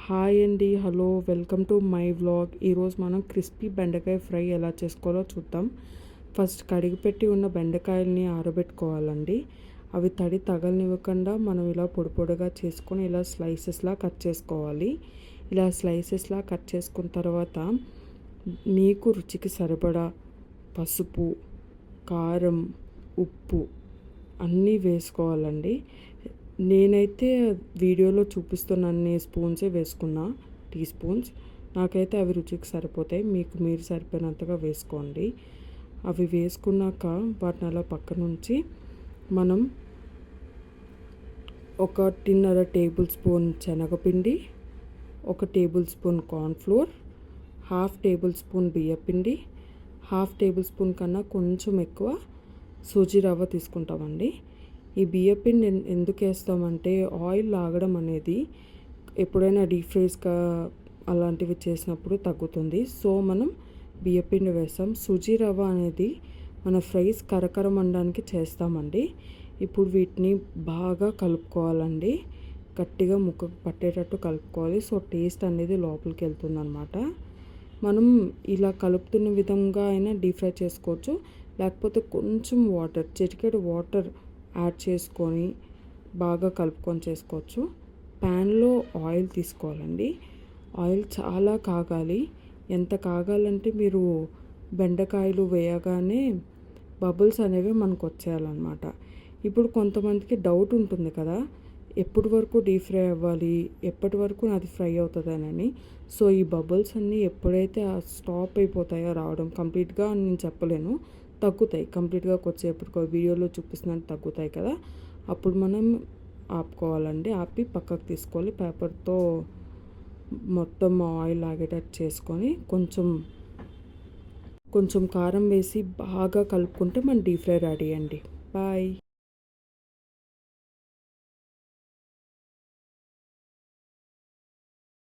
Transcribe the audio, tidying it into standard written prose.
Hi అండి, hello, welcome to my vlog. ఈరోజు మనం క్రిస్పీ బెండకాయ ఫ్రై ఎలా చేసుకోవాలో చూద్దాం. ఫస్ట్ కడిగి పెట్టి ఉన్న బెండకాయల్ని ఆరబెట్టుకోవాలండి. అవి తడి తగలనివ్వకుండా మనం ఇలా పొడి పొడిగా చేసుకొని ఇలా స్లైసెస్లా కట్ చేసుకోవాలి. ఇలా స్లైసెస్లా కట్ చేసుకున్న తర్వాత మీకు రుచికి సరిపడా పసుపు, కారం, ఉప్పు అన్నీ వేసుకోవాలండి. నేనైతే వీడియోలో చూపిస్తున్న అన్ని స్పూన్సే వేసుకున్నా, టీ స్పూన్స్. నాకైతే అవి రుచికి సరిపోతాయి, మీకు మీరు సరిపోయినంతగా వేసుకోండి. అవి వేసుకున్నాక వాటిని అలా పక్క నుంచి మనం 1.5 టేబుల్ స్పూన్ శనగపిండి, 1 table spoon cornflour, 1/2 table spoon బియ్యపిండి, 1/2 టేబుల్ స్పూన్ కన్నా కొంచెం ఎక్కువ సూజీ రవ్వ తీసుకుంటామండి. ఈ బియ్యపిండి ఎందుకు వేస్తామంటే ఆయిల్ లాగడం అనేది ఎప్పుడైనా డీప్ ఫ్రైస్గా అలాంటివి చేసినప్పుడు తగ్గుతుంది. సో మనం బియ్యపిండి వేస్తాం. సూజీ రవ్వ అనేది మన ఫ్రైస్ కరకరమనడానికి చేస్తామండి. ఇప్పుడు వీటిని బాగా కలుపుకోవాలండి. గట్టిగా ముక్కకు పట్టేటట్టు కలుపుకోవాలి. సో టేస్ట్ అనేది లోపలికి వెళ్తుంది అనమాట. మనం ఇలా కలుపుతున్న విధంగా అయినా డీప్ ఫ్రై చేసుకోవచ్చు, లేకపోతే కొంచెం వాటర్, చిటికెడు వాటర్ యాడ్ చేసుకొని బాగా కలుపుకొని చేసుకోవచ్చు. ప్యాన్లో ఆయిల్ తీసుకోవాలండి. ఆయిల్ చాలా కాగాలి. ఎంత కాగాలంటే మీరు బెండకాయలు వేయగానే బబుల్స్ అనేవి మనకు వచ్చేయాలన్నమాట. ఇప్పుడు కొంతమందికి డౌట్ ఉంటుంది కదా, ఎప్పటి వరకు డీప్ ఫ్రై అవ్వాలి, ఎప్పటి వరకు అది ఫ్రై అవుతుందని. సో ఈ బబుల్స్ అన్నీ ఎప్పుడైతే స్టాప్ అయిపోతాయో రావడం, కంప్లీట్గా నేను చెప్పలేను, తగ్గుతాయి కంప్లీట్గా, కొద్దిసేపటికో వీడియోలో చూపిస్తున్నట్టు తగ్గుతాయి కదా, అప్పుడు మనం ఆపుకోవాలండి. ఆపి పక్కకు తీసుకోవాలి. పేపర్తో మొత్తం ఆయిల్ ఆగేటట్టు చేసుకొని కొంచెం కారం వేసి బాగా కలుపుకుంటే మన డీప్ ఫ్రై రెడీ అండి. బాయ్.